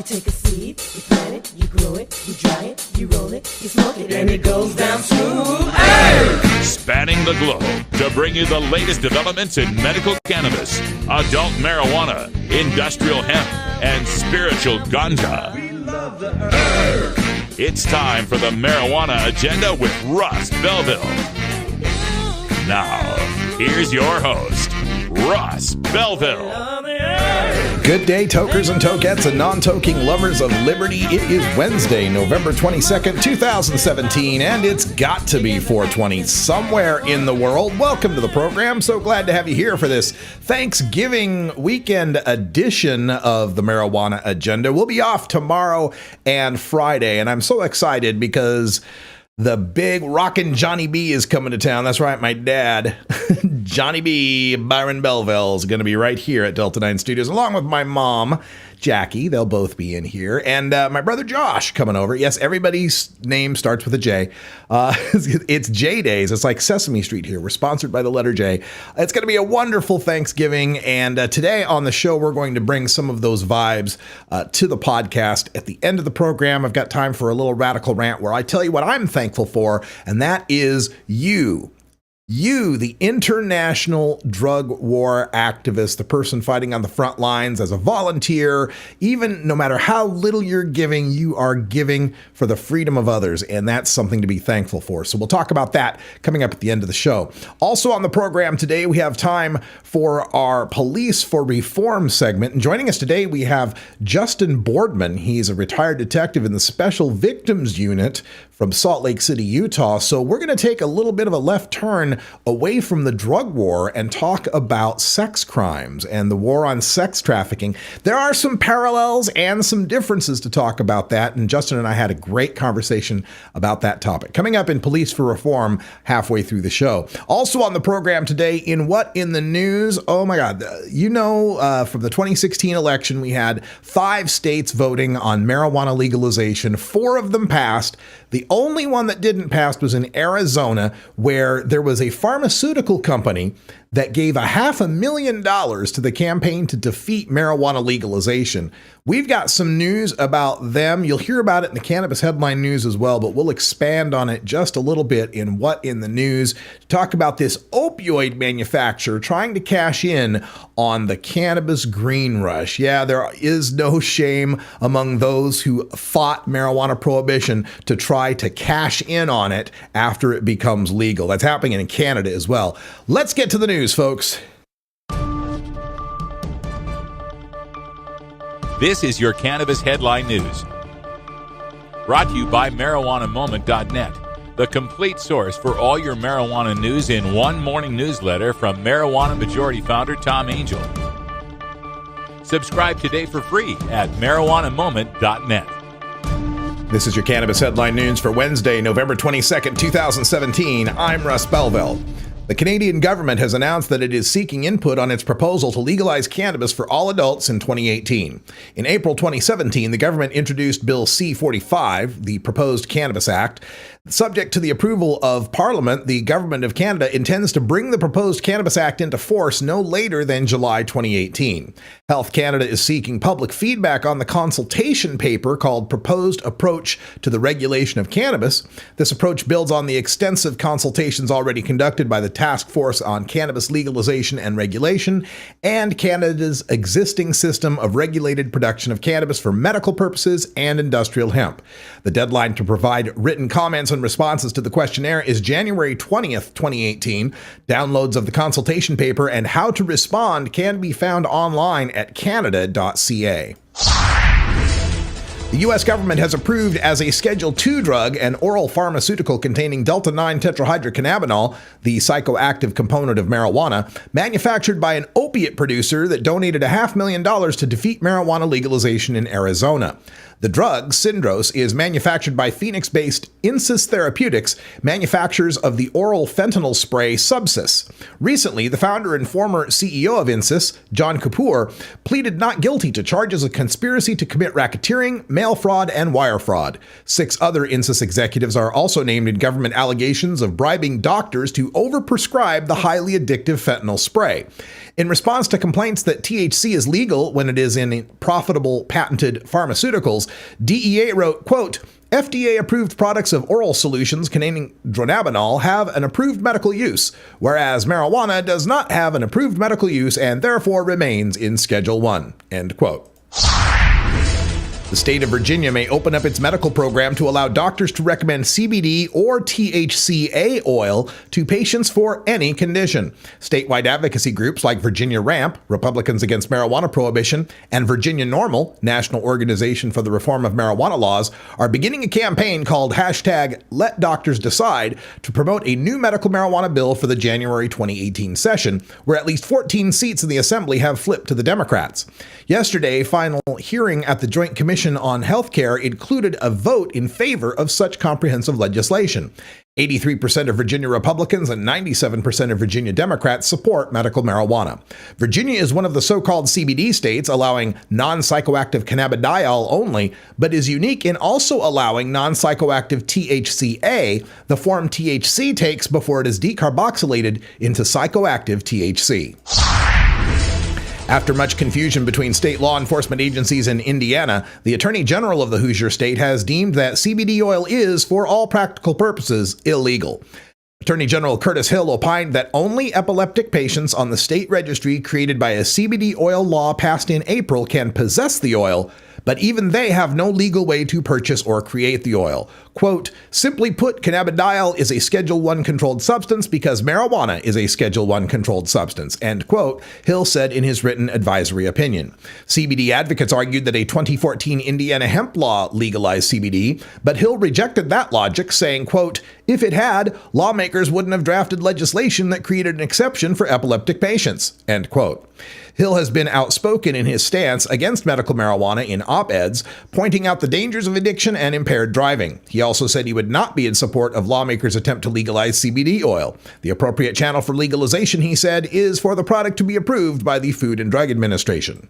You take a seed, you plant it, you grow it, you dry it, you roll it, you smoke it, and it goes down smooth. Hey! Spanning the globe to bring you the latest developments in medical cannabis, adult marijuana, industrial hemp, and spiritual ganja. We love the herb. It's time for the Marijuana Agenda with Russ Belville. Now, here's your host, Russ Belville. Good day, tokers and tokettes and non-toking lovers of liberty. It is Wednesday, November 22nd, 2017, and it's got to be 420 somewhere in the world. Welcome to the program. So glad to have you here for this Thanksgiving weekend edition of the Marijuana Agenda. We'll be off tomorrow and Friday, and I'm so excited because the big rockin' Johnny B is coming to town. That's right, my dad, Johnny B, Byron Belville, is going to be right here at Delta 9 Studios, along with my mom, Jackie. They'll both be in here. And my brother Josh coming over. Yes, everybody's name starts with a J. It's J Days. It's like Sesame Street here. We're sponsored by the letter J. It's going to be a wonderful Thanksgiving. And today on the show, we're going to bring some of those vibes to the podcast. At the end of the program, I've got time for a little radical rant where I tell you what I'm thankful for, and that is you. You, the international drug war activist, the person fighting on the front lines as a volunteer, even no matter how little you're giving, you are giving for the freedom of others. And that's something to be thankful for. So we'll talk about that coming up at the end of the show. Also on the program today, we have time for our Police for Reform segment. And joining us today, we have Justin Boardman. He's a retired detective in the Special Victims Unit from Salt Lake City, Utah. So we're going to take a little bit of a left turn away from the drug war and talk about sex crimes and the war on sex trafficking. There are some parallels and some differences to talk about that, and Justin and I had a great conversation about that topic. Coming up in Police for Reform halfway through the show. Also on the program today, in What in the News? Oh my God. From the 2016 election, we had 5 states voting on marijuana legalization. 4 of them passed. The only one that didn't pass was in Arizona, where there was a pharmaceutical company that gave $500,000 to the campaign to defeat marijuana legalization. We've got some news about them. You'll hear about it in the Cannabis headline news as well, but we'll expand on it just a little bit in What in the News to talk about this opioid manufacturer trying to cash in on the cannabis green rush. Yeah, there is no shame among those who fought marijuana prohibition to try to cash in on it after it becomes legal. That's happening in Canada as well. Let's get to the news, folks. This is your Cannabis Headline News. Brought to you by MarijuanaMoment.net, the complete source for all your marijuana news in one morning newsletter from Marijuana Majority Founder Tom Angel. Subscribe today for free at MarijuanaMoment.net. This is your Cannabis Headline News for Wednesday, November 22nd, 2017. I'm Russ Belville. The Canadian government has announced that it is seeking input on its proposal to legalize cannabis for all adults in 2018. In April 2017, the government introduced Bill C-45, the proposed Cannabis Act. Subject to the approval of Parliament, the Government of Canada intends to bring the proposed Cannabis Act into force no later than July 2018. Health Canada is seeking public feedback on the consultation paper called Proposed Approach to the Regulation of Cannabis. This approach builds on the extensive consultations already conducted by the Task Force on Cannabis Legalization and Regulation and Canada's existing system of regulated production of cannabis for medical purposes and industrial hemp. The deadline to provide written comments and responses to the questionnaire is January 20th, 2018. Downloads of the consultation paper and how to respond can be found online at canada.ca. The U.S. government has approved as a Schedule II drug an oral pharmaceutical containing Delta-9 tetrahydrocannabinol, the psychoactive component of marijuana, manufactured by an opiate producer that donated $500,000 to defeat marijuana legalization in Arizona. The drug, Syndros, is manufactured by Phoenix-based Insys Therapeutics, manufacturers of the oral fentanyl spray Subsys. Recently, the founder and former CEO of Insys, John Kapoor, pleaded not guilty to charges of conspiracy to commit racketeering, mail fraud and wire fraud. 6 other INSIS executives are also named in government allegations of bribing doctors to overprescribe the highly addictive fentanyl spray. In response to complaints that THC is legal when it is in profitable patented pharmaceuticals, DEA wrote, quote, FDA-approved products of oral solutions containing dronabinol have an approved medical use, whereas marijuana does not have an approved medical use and therefore remains in Schedule 1, end quote. The state of Virginia may open up its medical program to allow doctors to recommend CBD or THCA oil to patients for any condition. Statewide advocacy groups like Virginia RAMP, Republicans Against Marijuana Prohibition, and Virginia NORML, National Organization for the Reform of Marijuana Laws, are beginning a campaign called #LetDoctorsDecide to promote a new medical marijuana bill for the January 2018 session, where at least 14 seats in the Assembly have flipped to the Democrats. Yesterday, final hearing at the Joint Commission on Healthcare included a vote in favor of such comprehensive legislation. 83% of Virginia Republicans and 97% of Virginia Democrats support medical marijuana. Virginia is one of the so-called CBD states allowing non-psychoactive cannabidiol only, but is unique in also allowing non-psychoactive THCA, the form THC takes before it is decarboxylated into psychoactive THC. After much confusion between state law enforcement agencies in Indiana, the Attorney General of the Hoosier State has deemed that CBD oil is, for all practical purposes, illegal. Attorney General Curtis Hill opined that only epileptic patients on the state registry created by a CBD oil law passed in April can possess the oil, but even they have no legal way to purchase or create the oil. Quote, simply put, cannabidiol is a Schedule 1 controlled substance because marijuana is a Schedule 1 controlled substance, end quote, Hill said in his written advisory opinion. CBD advocates argued that a 2014 Indiana hemp law legalized CBD, but Hill rejected that logic, saying, quote, if it had, lawmakers wouldn't have drafted legislation that created an exception for epileptic patients, end quote. Hill has been outspoken in his stance against medical marijuana in op-eds, pointing out the dangers of addiction and impaired driving. He also said he would not be in support of lawmakers' attempt to legalize CBD oil. The appropriate channel for legalization, he said, is for the product to be approved by the Food and Drug Administration.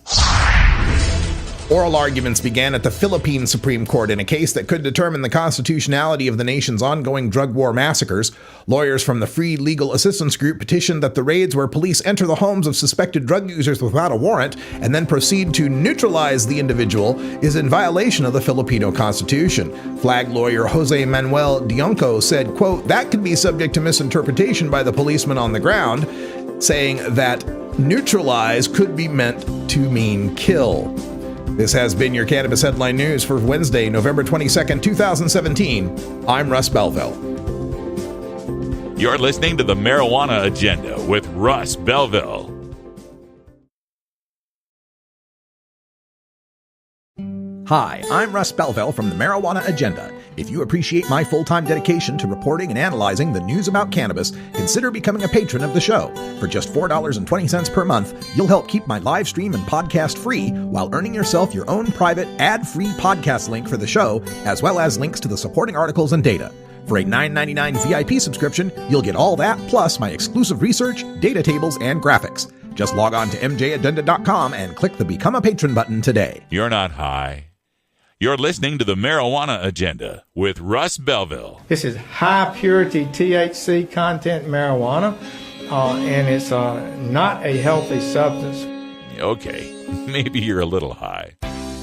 Oral arguments began at the Philippine Supreme Court in a case that could determine the constitutionality of the nation's ongoing drug war massacres. Lawyers from the Free Legal Assistance Group petitioned that the raids where police enter the homes of suspected drug users without a warrant and then proceed to neutralize the individual is in violation of the Filipino Constitution. Flag lawyer Jose Manuel Dionco said, quote, that could be subject to misinterpretation by the policeman on the ground, saying that neutralize could be meant to mean kill. This has been your Cannabis Headline News for Wednesday, November 22nd, 2017. I'm Russ Belville. You're listening to the Marijuana Agenda with Russ Belville. Hi, I'm Russ Belville from the Marijuana Agenda. If you appreciate my full-time dedication to reporting and analyzing the news about cannabis, consider becoming a patron of the show. For just $4.20 per month, you'll help keep my live stream and podcast free while earning yourself your own private ad-free podcast link for the show, as well as links to the supporting articles and data. For a $9.99 VIP subscription, you'll get all that plus my exclusive research, data tables, and graphics. Just log on to mjagenda.com and click the Become a Patron button today. You're not high. You're listening to the Marijuana Agenda with Russ Belville. This is high-purity THC content marijuana, and it's not a healthy substance. Okay, maybe you're a little high.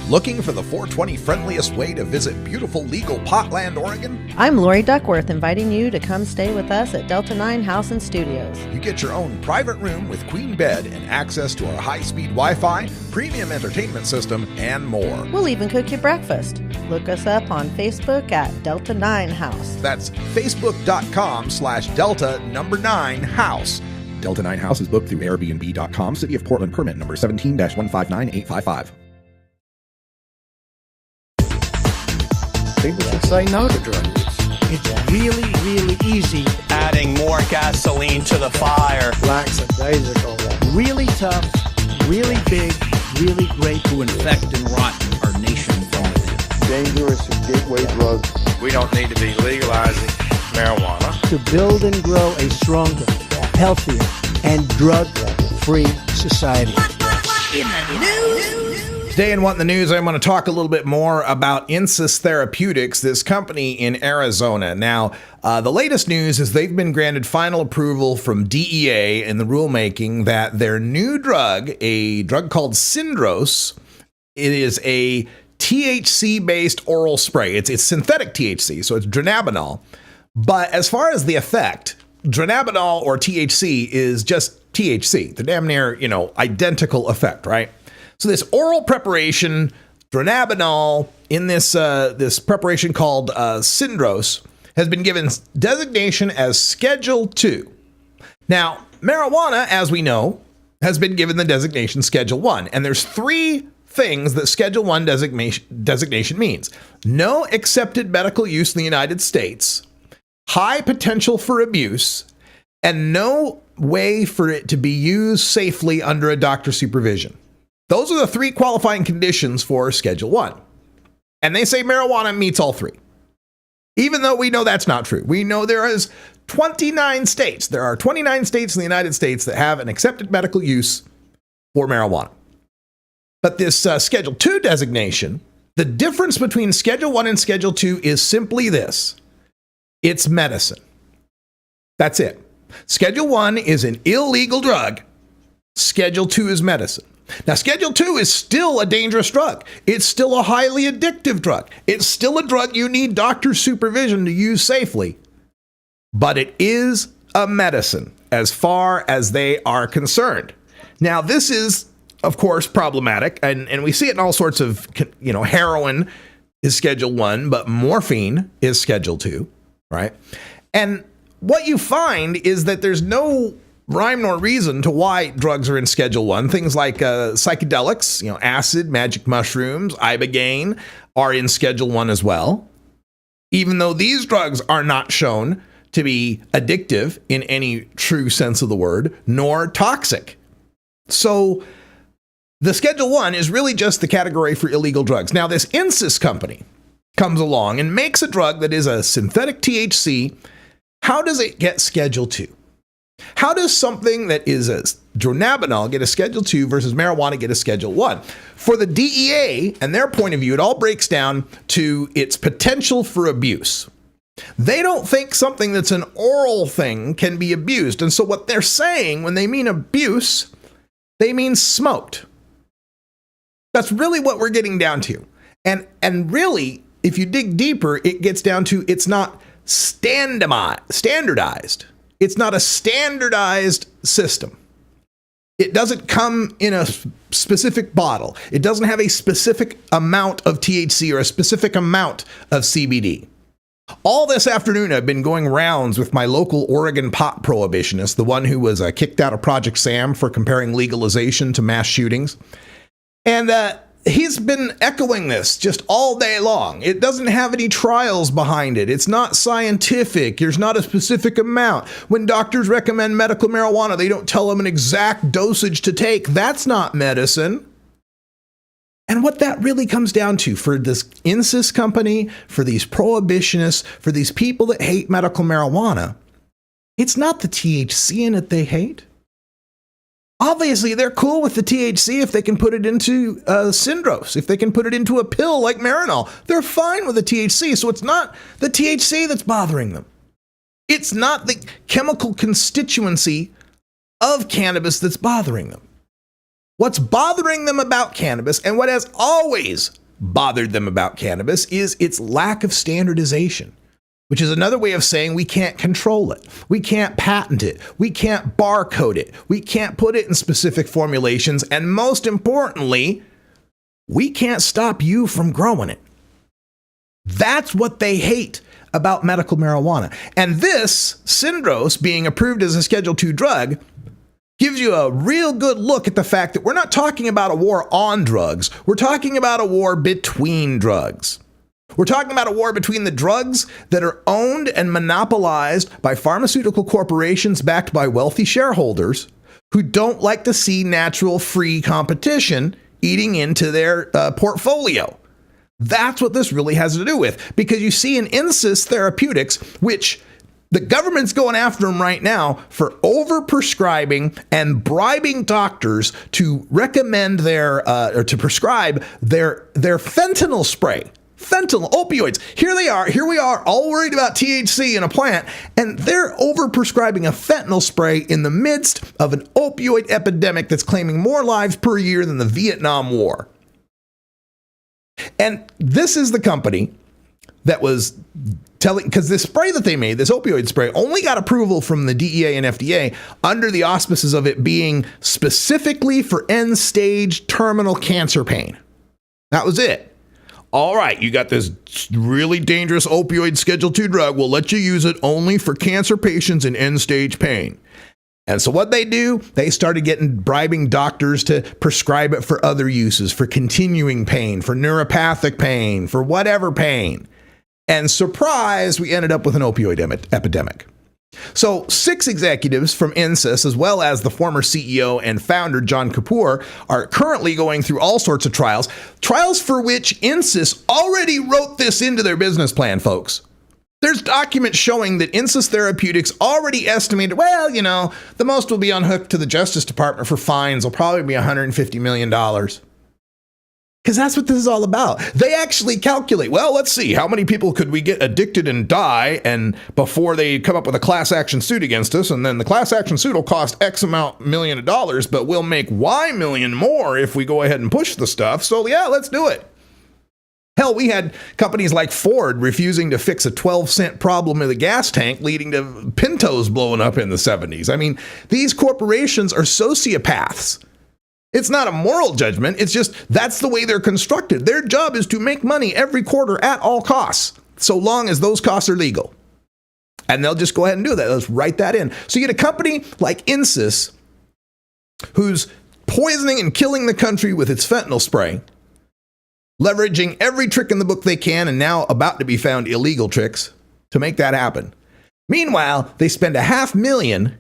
Looking for the 420 friendliest way to visit beautiful legal Potland, Oregon? I'm Lori Duckworth, inviting you to come stay with us at Delta 9 House and Studios. You get your own private room with queen bed and access to our high-speed Wi-Fi, premium entertainment system, and more. We'll even cook you breakfast. Look us up on Facebook at Delta 9 House. That's facebook.com/Delta9House. Delta 9 House is booked through Airbnb.com, City of Portland permit number 17-159855. People should say no to drug use. It's really, really easy. Adding more gasoline to the fire. Lackadaisical. Really tough, really big, really great to infect and rot our nation from within. Dangerous gateway drugs. We don't need to be legalizing marijuana. To build and grow a stronger, healthier, and drug-free society. In the news. Today in What in the News, I'm going to talk a little bit more about Insys Therapeutics, this company in Arizona. Now, the latest news is they've been granted final approval from DEA in the rulemaking that their new drug, a drug called Syndros, it is a THC-based oral spray. It's synthetic THC, so it's dronabinol. But as far as the effect, dronabinol or THC is just THC. They're damn near, identical effect, right? So this oral preparation, dronabinol, in this preparation called Syndros, has been given designation as Schedule 2. Now, marijuana, as we know, has been given the designation Schedule 1. And there's three things that Schedule 1 designation means. No accepted medical use in the United States, high potential for abuse, and no way for it to be used safely under a doctor's supervision. Those are the three qualifying conditions for Schedule 1. And they say marijuana meets all three. Even though we know that's not true. We know there is 29 states. There are 29 states in the United States that have an accepted medical use for marijuana. But this Schedule 2 designation, the difference between Schedule 1 and Schedule 2 is simply this. It's medicine. That's it. Schedule 1 is an illegal drug. Schedule 2 is medicine. Now, Schedule 2 is still a dangerous drug. It's still a highly addictive drug. It's still a drug you need doctor supervision to use safely. But it is a medicine as far as they are concerned. Now, this is, of course, problematic. And we see it in all sorts of, heroin is Schedule 1, but morphine is Schedule 2, right? And what you find is that there's no rhyme nor reason to why drugs are in Schedule 1. Things like psychedelics, acid, magic mushrooms, ibogaine are in Schedule 1 as well. Even though these drugs are not shown to be addictive in any true sense of the word, nor toxic. So the Schedule 1 is really just the category for illegal drugs. Now, this Insys company comes along and makes a drug that is a synthetic THC. How does it get Schedule 2? How does something that is a dronabinol get a Schedule 2 versus marijuana get a Schedule 1? For the DEA and their point of view, it all breaks down to its potential for abuse. They don't think something that's an oral thing can be abused. And so what they're saying when they mean abuse, they mean smoked. That's really what we're getting down to. And really, if you dig deeper, it gets down to it's not standardized. It's not a standardized system. It doesn't come in a specific bottle. It doesn't have a specific amount of THC or a specific amount of CBD. All this afternoon, I've been going rounds with my local Oregon pot prohibitionist, the one who was kicked out of Project Sam for comparing legalization to mass shootings. And he's been echoing this just all day long. It doesn't have any trials behind it. It's not scientific. There's not a specific amount. When doctors recommend medical marijuana, they don't tell them an exact dosage to take. That's not medicine. And what that really comes down to for this Insys company, for these prohibitionists, for these people that hate medical marijuana, it's not the THC in it they hate. Obviously, they're cool with the THC if they can put it into Syndros, if they can put it into a pill like Marinol. They're fine with the THC, so it's not the THC that's bothering them. It's not the chemical constituency of cannabis that's bothering them. What's bothering them about cannabis, and what has always bothered them about cannabis, is its lack of standardization, which is another way of saying we can't control it. We can't patent it. We can't barcode it. We can't put it in specific formulations. And most importantly, we can't stop you from growing it. That's what they hate about medical marijuana. And this, Syndros, being approved as a Schedule 2 drug, gives you a real good look at the fact that we're not talking about a war on drugs. We're talking about a war between drugs. We're talking about a war between the drugs that are owned and monopolized by pharmaceutical corporations backed by wealthy shareholders who don't like to see natural free competition eating into their portfolio. That's what this really has to do with, because you see in Insys Therapeutics, which The government's going after them right now for overprescribing and bribing doctors to recommend or to prescribe their fentanyl spray. Fentanyl, opioids. Here we are, all worried about THC in a plant, and they're overprescribing a fentanyl spray in the midst of an opioid epidemic that's claiming more lives per year than the Vietnam War. And this is the company that was telling, because this spray that they made, this opioid spray, only got approval from the DEA and FDA under the auspices of it being specifically for end-stage terminal cancer pain. That was it. All right, you got this really dangerous opioid Schedule II drug. We'll let you use it only for cancer patients in end-stage pain. And so what they do, they started bribing doctors to prescribe it for other uses, for continuing pain, for neuropathic pain, for whatever pain. And surprise, we ended up with an opioid epidemic. So 6 executives from INSYS, as well as the former CEO and founder, John Kapoor, are currently going through all sorts of trials for which INSYS already wrote this into their business plan, folks. There's documents showing that INSYS Therapeutics already estimated, the most will be unhooked to the Justice Department for fines will probably be $150 million. Because that's what this is all about. They actually calculate, let's see, how many people could we get addicted and die and before they come up with a class action suit against us, and then the class action suit will cost X amount million of dollars, but we'll make Y million more if we go ahead and push the stuff. So yeah, let's do it. Hell, we had companies like Ford refusing to fix a 12-cent problem in the gas tank, leading to Pintos blowing up in the 70s. I mean, these corporations are sociopaths. It's not a moral judgment. It's just that's the way they're constructed. Their job is to make money every quarter at all costs, so long as those costs are legal. And they'll just go ahead and do that. Let's write that in. So you get a company like INSYS, who's poisoning and killing the country with its fentanyl spray, leveraging every trick in the book they can, and now about to be found illegal tricks to make that happen. Meanwhile, they spend $500,000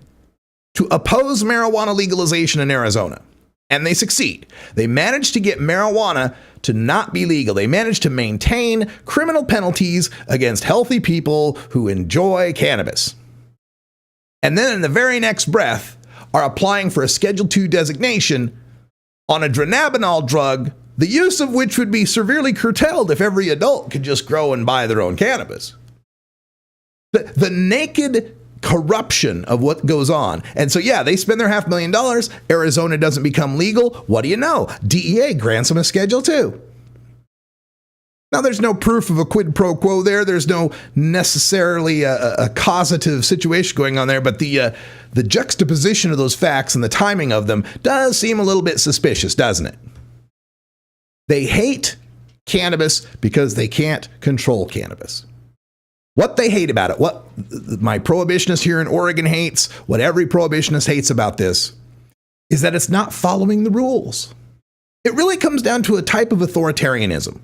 to oppose marijuana legalization in Arizona. And they succeed. They managed to get marijuana to not be legal. They managed to maintain criminal penalties against healthy people who enjoy cannabis. And then in the very next breath are applying for a Schedule II designation on a dronabinol drug, the use of which would be severely curtailed if every adult could just grow and buy their own cannabis. The naked corruption of what goes on. And so, they spend their $500,000. Arizona doesn't become legal. What do you know? DEA grants them a Schedule II. Now, there's no proof of a quid pro quo there. There's no necessarily a causative situation going on there, but the juxtaposition of those facts and the timing of them does seem a little bit suspicious, doesn't it? They hate cannabis because they can't control cannabis. What they hate about it, what my prohibitionist here in Oregon hates, what every prohibitionist hates about this, is that it's not following the rules. It really comes down to a type of authoritarianism.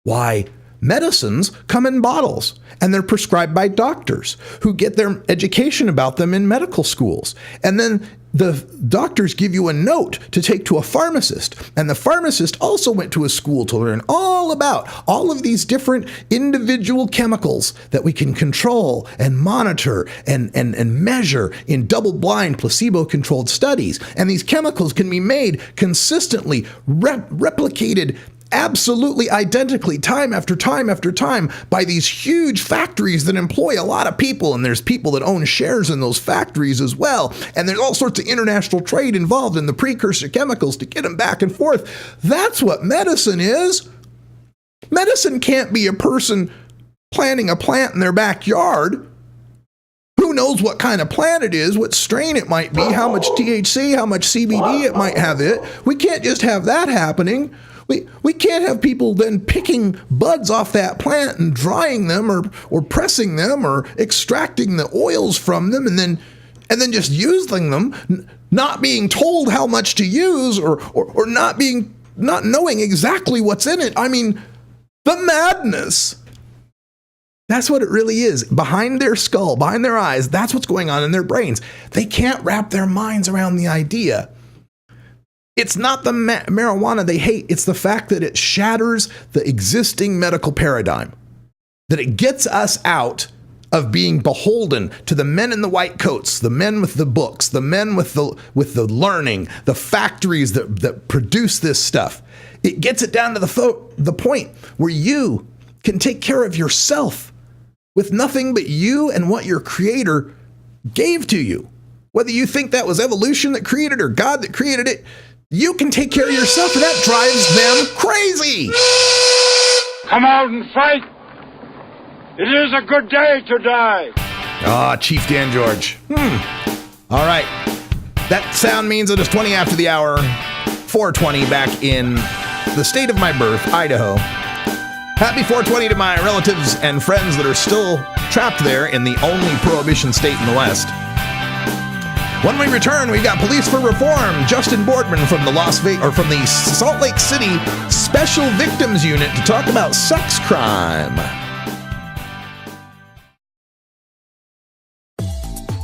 Why? Medicines come in bottles, and they're prescribed by doctors who get their education about them in medical schools. And then the doctors give you a note to take to a pharmacist, and the pharmacist also went to a school to learn all about all of these different individual chemicals that we can control and monitor and measure in double-blind, placebo-controlled studies. And these chemicals can be made consistently, replicated absolutely identically time after time after time by these huge factories that employ a lot of people, and there's people that own shares in those factories as well, and there's all sorts of international trade involved in the precursor chemicals to get them back and forth. That's what medicine is. Medicine can't be a person planting a plant in their backyard. Who knows what kind of plant it is, what strain it might be, how much THC, how much CBD it might have in it. We can't just have that happening. We can't have people then picking buds off that plant and drying them or pressing them or extracting the oils from them and then just using them, not being told how much to use or not knowing exactly what's in it. I mean, the madness. That's what it really is. Behind their skull, behind their eyes, that's what's going on in their brains. They can't wrap their minds around the idea. It's not the marijuana they hate. It's the fact that it shatters the existing medical paradigm, that it gets us out of being beholden to the men in the white coats, the men with the books, the men with the learning, the factories that produce this stuff. It gets it down to the point where you can take care of yourself with nothing but you and what your creator gave to you. Whether you think that was evolution that created or God that created it, you can take care of yourself, and that drives them crazy. Come out and fight. It is a good day to die. Ah, Chief Dan George. All right. That sound means it is 20 after the hour, 4:20 back in the state of my birth, Idaho. Happy 420 to my relatives and friends that are still trapped there in the only prohibition state in the West. When we return, we've got Police for Reform, Justin Boardman from the Salt Lake City Special Victims Unit to talk about sex crime.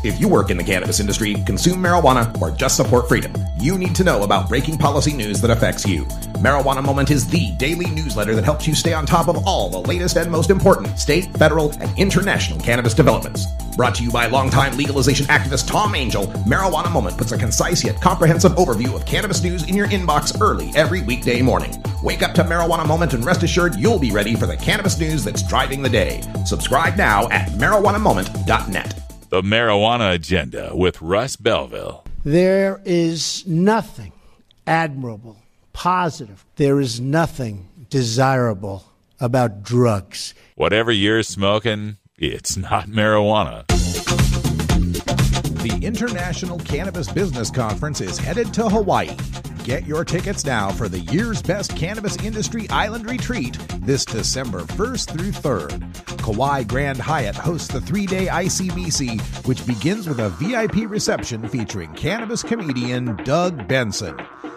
If you work in the cannabis industry, consume marijuana, or just support freedom, you need to know about breaking policy news that affects you. Marijuana Moment is the daily newsletter that helps you stay on top of all the latest and most important state, federal, and international cannabis developments. Brought to you by longtime legalization activist Tom Angel, Marijuana Moment puts a concise yet comprehensive overview of cannabis news in your inbox early every weekday morning. Wake up to Marijuana Moment and rest assured you'll be ready for the cannabis news that's driving the day. Subscribe now at marijuanamoment.net. The Marijuana Agenda with Russ Belville. There is nothing admirable, positive. There is nothing desirable about drugs. Whatever you're smoking, it's not marijuana. The International Cannabis Business Conference is headed to Hawaii. Get your tickets now for the year's best cannabis industry island retreat this December 1st through 3rd. Kauai Grand Hyatt hosts the 3-day ICBC, which begins with a VIP reception featuring cannabis comedian Doug Benson.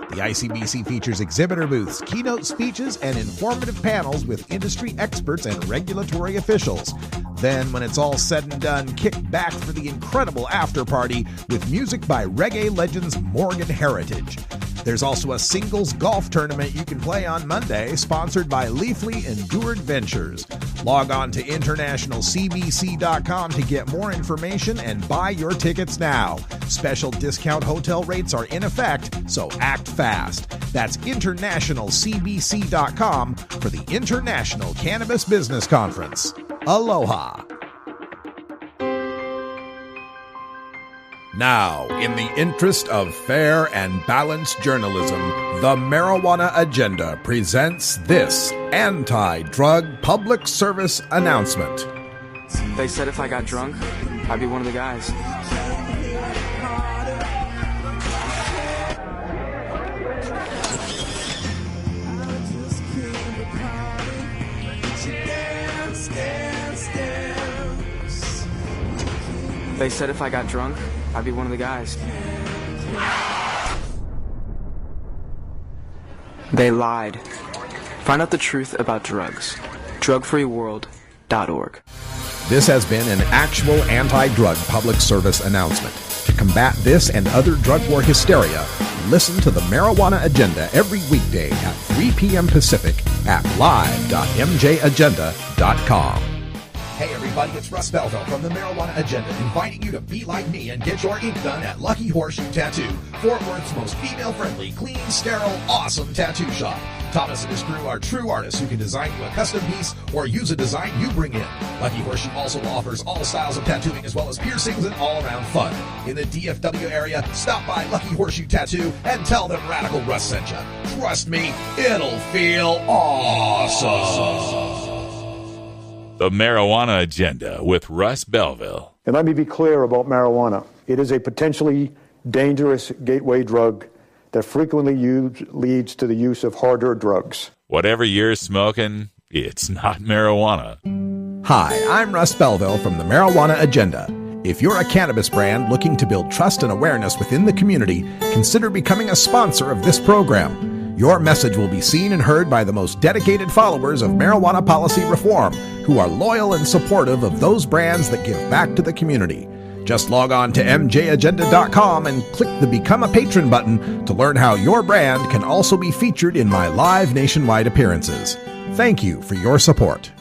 The ICBC features exhibitor booths, keynote speeches, and informative panels with industry experts and regulatory officials. Then, when it's all said and done, kick back for the incredible after party with music by reggae legends Morgan Heritage. There's also a singles golf tournament you can play on Monday, sponsored by Leafly Endured Ventures. Log on to internationalcbc.com to get more information and buy your tickets now. Special discount hotel rates are in effect, so act fast. That's internationalcbc.com for the International Cannabis Business Conference. Aloha. Now, in the interest of fair and balanced journalism, the Marijuana Agenda presents this anti-drug public service announcement. They said if I got drunk, I'd be one of the guys. They said if I got drunk, I'd be one of the guys. They lied. Find out the truth about drugs. Drugfreeworld.org. This has been an actual anti-drug public service announcement. To combat this and other drug war hysteria, listen to the Marijuana Agenda every weekday at 3 p.m. Pacific at live.mjagenda.com. Hey everybody, it's Russ Belville from the Marijuana Agenda, inviting you to be like me and get your ink done at Lucky Horseshoe Tattoo, Fort Worth's most female-friendly, clean, sterile, awesome tattoo shop. Thomas and his crew are true artists who can design you a custom piece or use a design you bring in. Lucky Horseshoe also offers all styles of tattooing as well as piercings and all-around fun. In the DFW area, stop by Lucky Horseshoe Tattoo and tell them Radical Russ sent you. Trust me, it'll feel awesome. The Marijuana Agenda with Russ Belville. And let me be clear about marijuana. It is a potentially dangerous gateway drug that frequently leads to the use of harder drugs. Whatever you're smoking, it's not marijuana. Hi, I'm Russ Belville from the Marijuana Agenda. If you're a cannabis brand looking to build trust and awareness within the community, consider becoming a sponsor of this program. Your message will be seen and heard by the most dedicated followers of marijuana policy reform, who are loyal and supportive of those brands that give back to the community. Just log on to mjagenda.com and click the Become a Patron button to learn how your brand can also be featured in my live nationwide appearances. Thank you for your support.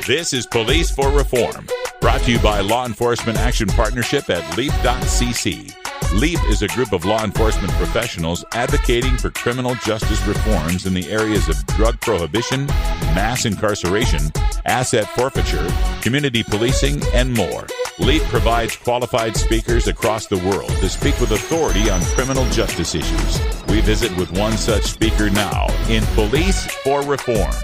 This is Police for Reform, brought to you by Law Enforcement Action Partnership at LEAP.cc. LEAP is a group of law enforcement professionals advocating for criminal justice reforms in the areas of drug prohibition, mass incarceration, asset forfeiture, community policing, and more. LEAP provides qualified speakers across the world to speak with authority on criminal justice issues. We visit with one such speaker now in Police for Reform.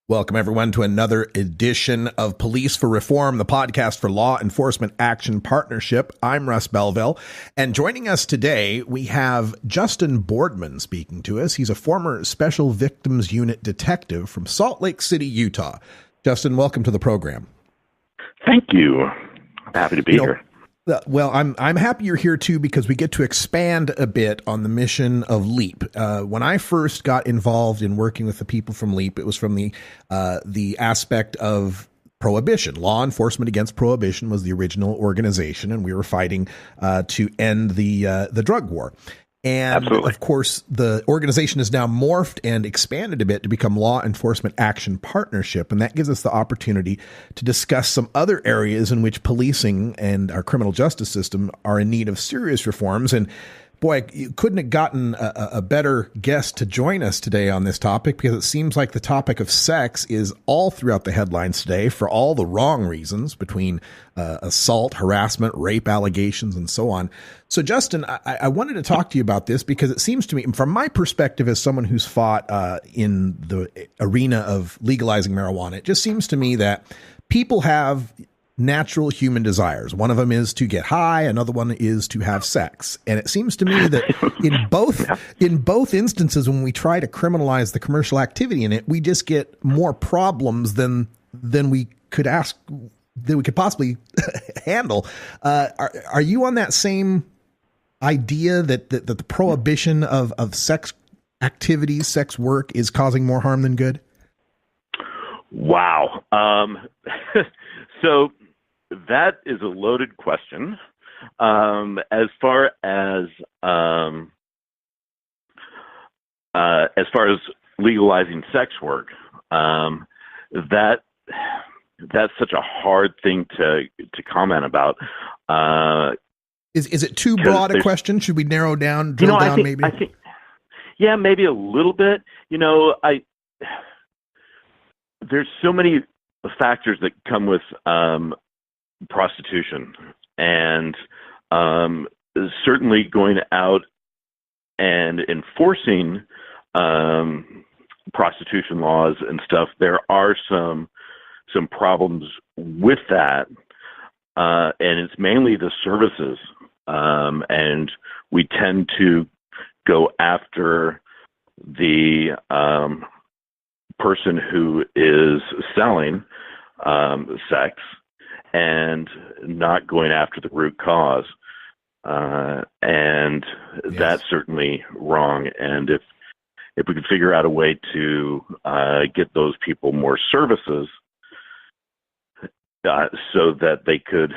Welcome, everyone, to another edition of Police for Reform, the podcast for Law Enforcement Action Partnership. I'm Russ Belville, and joining us today, we have Justin Boardman speaking to us. He's a former Special Victims Unit detective from Salt Lake City, Utah. Justin, welcome to the program. Thank you. I'm happy to be here. Well, I'm happy you're here too, because we get to expand a bit on the mission of LEAP. When I first got involved in working with the people from LEAP, it was from the aspect of prohibition. Law Enforcement Against Prohibition was the original organization, and we were fighting to end the drug war. And Absolutely. Of course, the organization has now morphed and expanded a bit to become Law Enforcement Action Partnership. And that gives us the opportunity to discuss some other areas in which policing and our criminal justice system are in need of serious reforms. And boy, you couldn't have gotten a better guest to join us today on this topic, because it seems like the topic of sex is all throughout the headlines today for all the wrong reasons, between assault, harassment, rape allegations, and so on. So, Justin, I wanted to talk to you about this because it seems to me, from my perspective as someone who's fought in the arena of legalizing marijuana, it just seems to me that people have natural human desires. One of them is to get high. Another one is to have sex. And it seems to me that in both instances, when we try to criminalize the commercial activity in it, we just get more problems than we could possibly handle. Are you on that same idea that the prohibition of sex activities, sex work, is causing more harm than good? Wow. So that is a loaded question. As far as legalizing sex work, that's such a hard thing to comment about. Is it too broad a question? Should we drill down maybe? I think, yeah, maybe a little bit. There's so many factors that come with prostitution, and certainly going out and enforcing prostitution laws and stuff, there are some problems with that, and it's mainly the services, and we tend to go after the person who is selling sex, and not going after the root cause. And yes, that's certainly wrong. And if we could figure out a way to get those people more services so that they could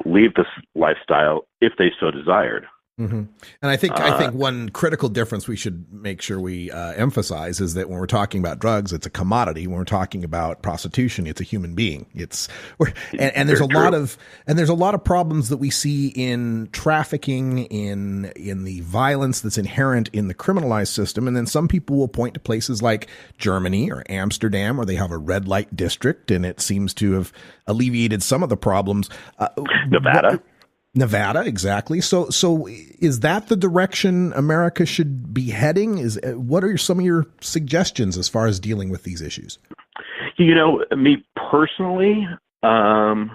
leave this lifestyle if they so desired. Mm-hmm. And I think one critical difference we should make sure we emphasize is that when we're talking about drugs, it's a commodity. When we're talking about prostitution, it's a human being. There's a lot of problems that we see in trafficking, in the violence that's inherent in the criminalized system. And then some people will point to places like Germany or Amsterdam, where they have a red light district, and it seems to have alleviated some of the problems. Nevada, exactly. So is that the direction America should be heading? What are some of your suggestions as far as dealing with these issues? Me personally, wow.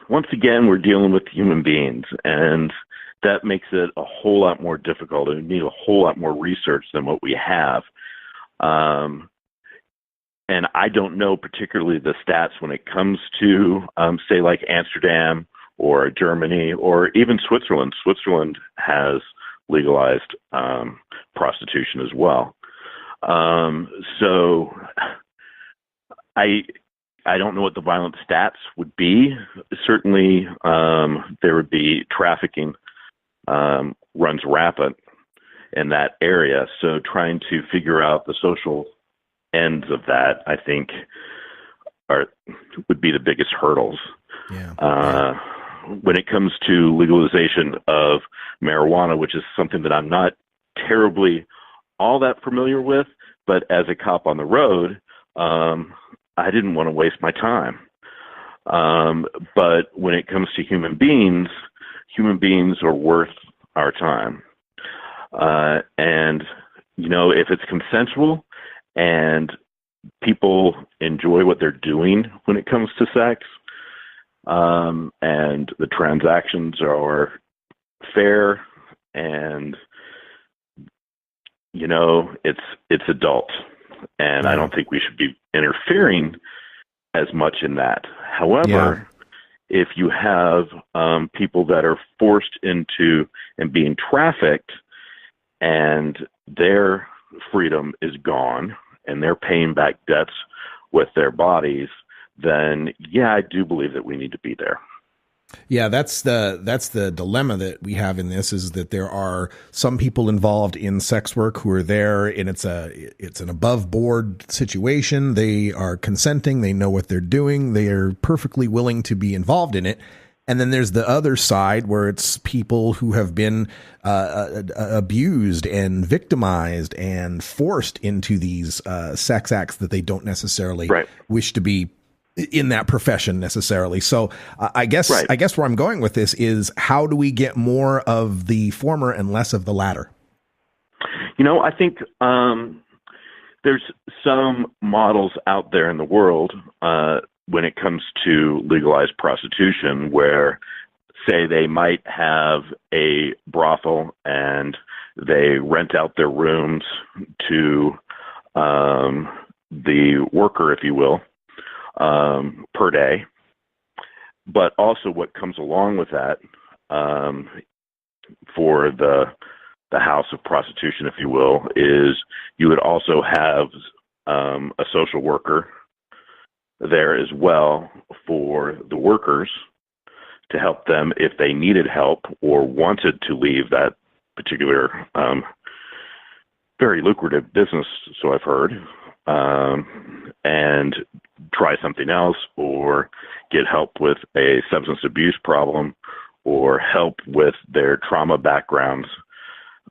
Once again, we're dealing with human beings, and that makes it a whole lot more difficult. We need a whole lot more research than what we have. And I don't know particularly the stats when it comes to, say, like Amsterdam or Germany or even Switzerland. Switzerland has legalized prostitution as well. So I don't know what the violent stats would be. Certainly, there would be trafficking runs rapid, in that area. So trying to figure out the social ends of that, I think, would be the biggest hurdles. When it comes to legalization of marijuana, which is something that I'm not terribly all that familiar with, but as a cop on the road, I didn't want to waste my time. But when it comes to human beings are worth our time. And, if it's consensual and people enjoy what they're doing when it comes to sex, and the transactions are fair and, it's adult. And I don't think we should be interfering as much in that. However, if you have people that are forced into and being trafficked and their freedom is gone and they're paying back debts with their bodies, then I do believe that we need to be there. Yeah, that's the dilemma that we have in this, is that there are some people involved in sex work who are there, and it's an above board situation. They are consenting. They know what they're doing. They are perfectly willing to be involved in it. And then there's the other side where it's people who have been abused and victimized and forced into these sex acts that they don't necessarily wish to be in that profession necessarily. So I guess where I'm going with this is, how do we get more of the former and less of the latter? I think there's some models out there in the world when it comes to legalized prostitution where, say, they might have a brothel and they rent out their rooms to the worker, if you will, per day. But also what comes along with that, for the house of prostitution, if you will, is you would also have a social worker there as well for the workers to help them if they needed help or wanted to leave that particular very lucrative business, so I've heard, and try something else, or get help with a substance abuse problem, or help with their trauma backgrounds,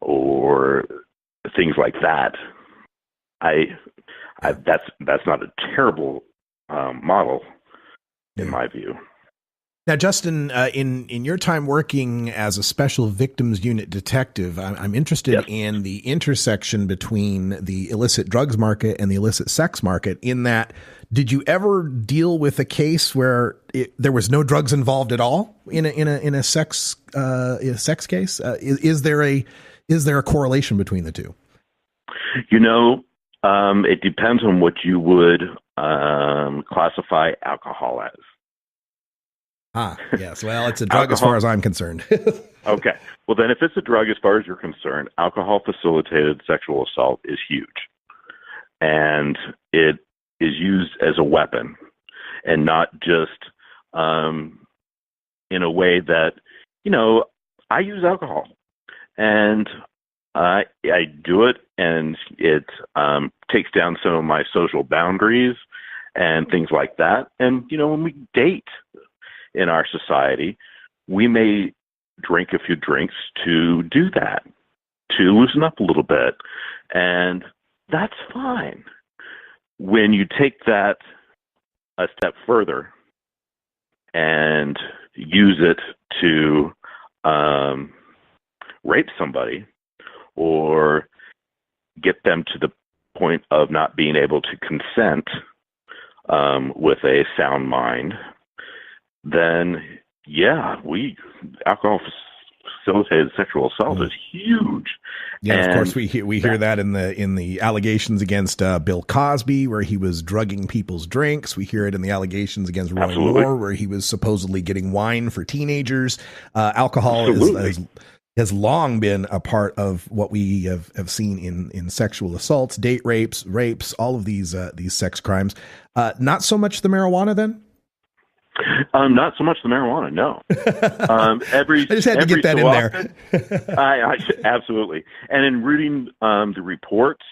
or things like that. That's not a terrible model in my view. Now, Justin, in your time working as a special victims unit detective, I'm interested in the intersection between the illicit drugs market and the illicit sex market. In that, did you ever deal with a case where there was no drugs involved at all in a sex case? Is there a correlation between the two? It depends on what you would classify alcohol as. Yes. Well, it's a drug as far as I'm concerned. Okay. Well, then if it's a drug as far as you're concerned, alcohol-facilitated sexual assault is huge. And it is used as a weapon, and not just in a way that, I use alcohol. And I do it, and it takes down some of my social boundaries and things like that. And, when we date in our society, we may drink a few drinks to do that, to loosen up a little bit. And that's fine. When you take that a step further and use it to rape somebody or get them to the point of not being able to consent with a sound mind, then alcohol-facilitated sexual assault is huge. Yeah, and of course we hear that in the allegations against Bill Cosby, where he was drugging people's drinks. We hear it in the allegations against Roy Moore, where he was supposedly getting wine for teenagers. Alcohol has long been a part of what we have seen in sexual assaults, date rapes, all of these sex crimes. Not so much the marijuana then? Not so much the marijuana, no. I just had to get that in there. I absolutely. And in reading the reports,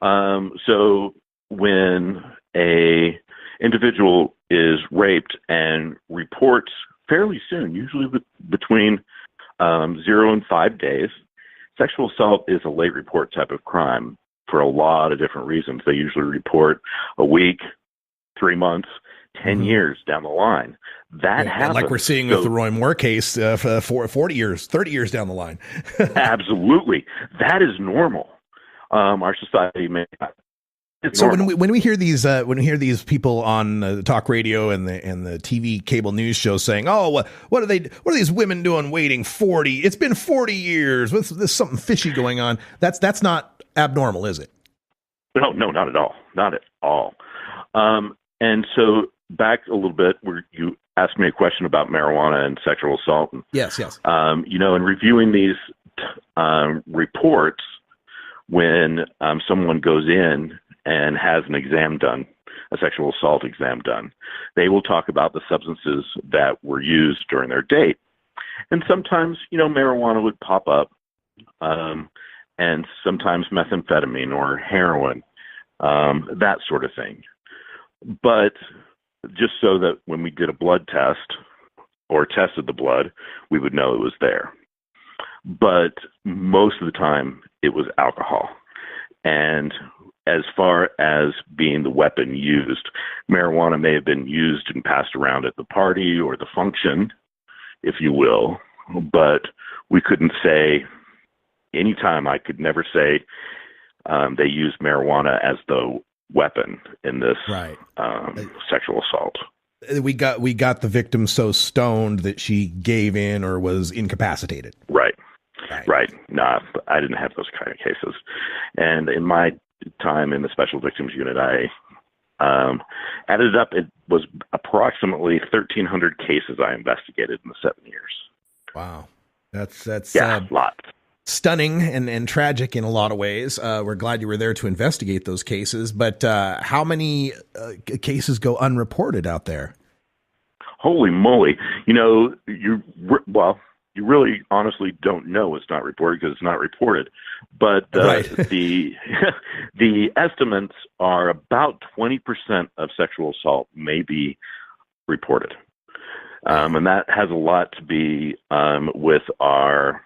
so when a individual is raped and reports fairly soon, usually between 0 and 5 days, sexual assault is a late report type of crime for a lot of different reasons. They usually report a week, 3 months, 10 years down the line. That happens. Like we're seeing with the Roy Moore case for 40 years, 30 years down the line. Absolutely. That is normal. Our society may not. So when we hear these people on talk radio and the TV cable news shows saying, "Oh, what are these women doing waiting 40? It's been 40 years. There's something fishy going on." That's not abnormal, is it? No, not at all. Not at all. And so back a little bit, where you asked me a question about marijuana and sexual assault. And, yes. In reviewing these reports, when someone goes in and has an exam done, a sexual assault exam done, they will talk about the substances that were used during their date. And sometimes, marijuana would pop up, and sometimes methamphetamine or heroin, that sort of thing. But just so that when we did a blood test or tested the blood, we would know it was there. But most of the time, it was alcohol. And as far as being the weapon used, marijuana may have been used and passed around at the party or the function, if you will, but we couldn't say, anytime I could never say they used marijuana as the weapon in this sexual assault. We got the victim so stoned that she gave in or was incapacitated. Right. Nah, I didn't have those kind of cases. And in my time in the Special Victims Unit, I added up, it was approximately 1,300 cases I investigated in the 7 years. Wow. That's a lot. Stunning and tragic in a lot of ways. We're glad you were there to investigate those cases, but how many cases go unreported out there? Holy moly. You really honestly don't know it's not reported because it's not reported. But the estimates are about 20% of sexual assault may be reported. And that has a lot to be with our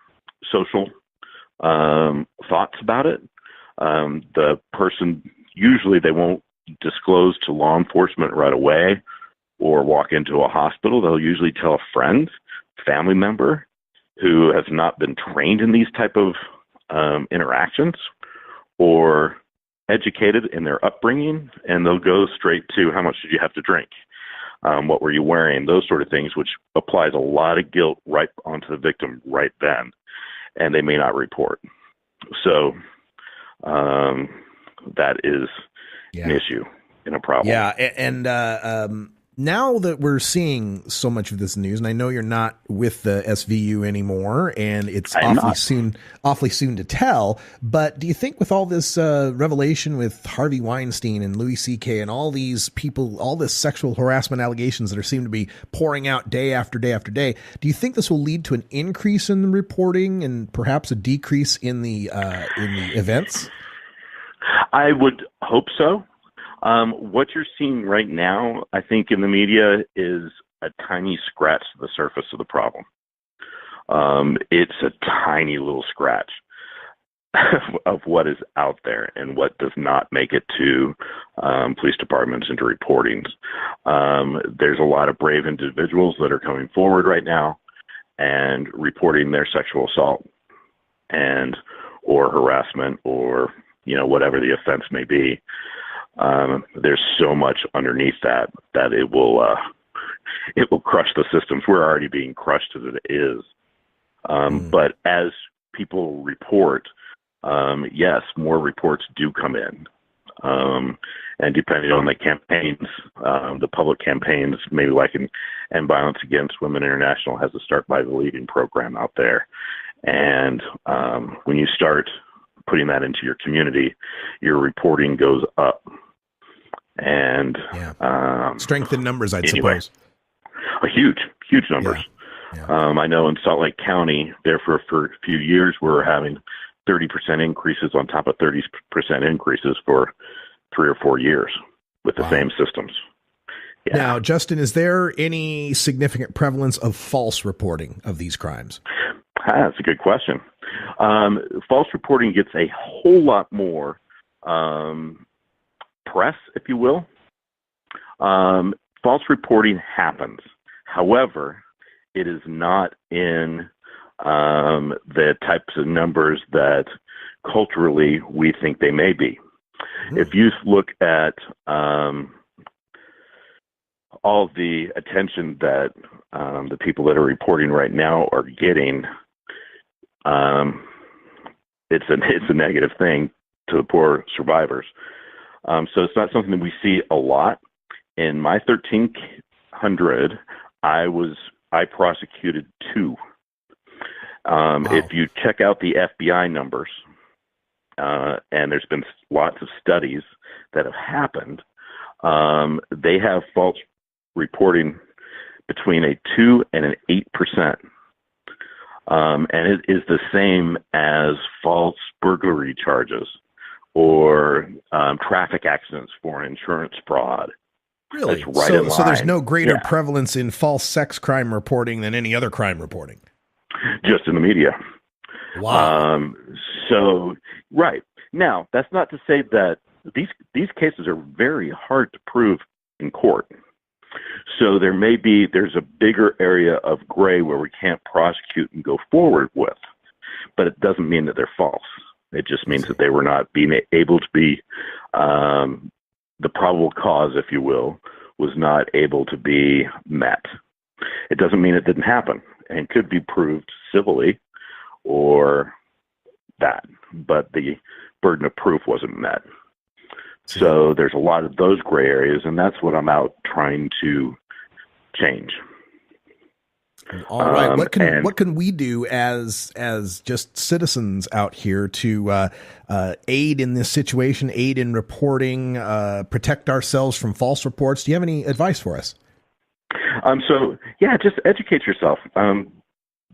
social thoughts about it. The person, usually they won't disclose to law enforcement right away or walk into a hospital. They'll usually tell a friend, family member who has not been trained in these type of interactions or educated in their upbringing, and they'll go straight to, how much did you have to drink? What were you wearing? Those sort of things, which applies a lot of guilt right onto the victim right then, and they may not report. So that is an issue and a problem. Yeah, and now that we're seeing so much of this news, and I know you're not with the SVU anymore, and it's awfully soon to tell, but do you think with all this revelation with Harvey Weinstein and Louis C.K. and all these people, all this sexual harassment allegations that are seem to be pouring out day after day after day, do you think this will lead to an increase in the reporting and perhaps a decrease in the events? I would hope so. What you're seeing right now, I think, in the media is a tiny scratch to the surface of the problem. It's a tiny little scratch of what is out there and what does not make it to police departments and to reportings. There's a lot of brave individuals that are coming forward right now and reporting their sexual assault and or harassment or, whatever the offense may be. There's so much underneath that it will crush the systems. We're already being crushed as it is. But as people report, yes, more reports do come in. And depending on the campaigns, the public campaigns, maybe like End Violence Against Women International has a Start by the Leading program out there. And when you start putting that into your community, your reporting goes up. And strength in numbers, I'd suppose. Huge numbers. Yeah. I know in Salt Lake County, there for a few years, we were having 30% increases on top of 30% increases for 3 or 4 years with the same systems. Yeah. Now, Justin, is there any significant prevalence of false reporting of these crimes? That's a good question. False reporting gets a whole lot more press, if you will. False reporting happens. However, it is not in the types of numbers that culturally we think they may be. If you look at all the attention that the people that are reporting right now are getting, it's a negative thing to the poor survivors. So it's not something that we see a lot. In my 1,300, I prosecuted 2. If you check out the FBI numbers, and there's been lots of studies that have happened, they have false reporting between a 2 and an 8%. And it is the same as false burglary charges or traffic accidents for insurance fraud. Really? That's right in line. So there's no greater prevalence in false sex crime reporting than any other crime reporting? Just in the media. Wow. So, right. Now, that's not to say that these cases are very hard to prove in court. So there's a bigger area of gray where we can't prosecute and go forward with, but it doesn't mean that they're false. It just means that they were not being able to be, the probable cause, if you will, was not able to be met. It doesn't mean it didn't happen and could be proved civilly or that, but the burden of proof wasn't met. So there's a lot of those gray areas, and that's what I'm out trying to change. All right. What can we do as just citizens out here to aid in this situation, aid in reporting, protect ourselves from false reports? Do you have any advice for us? Just educate yourself.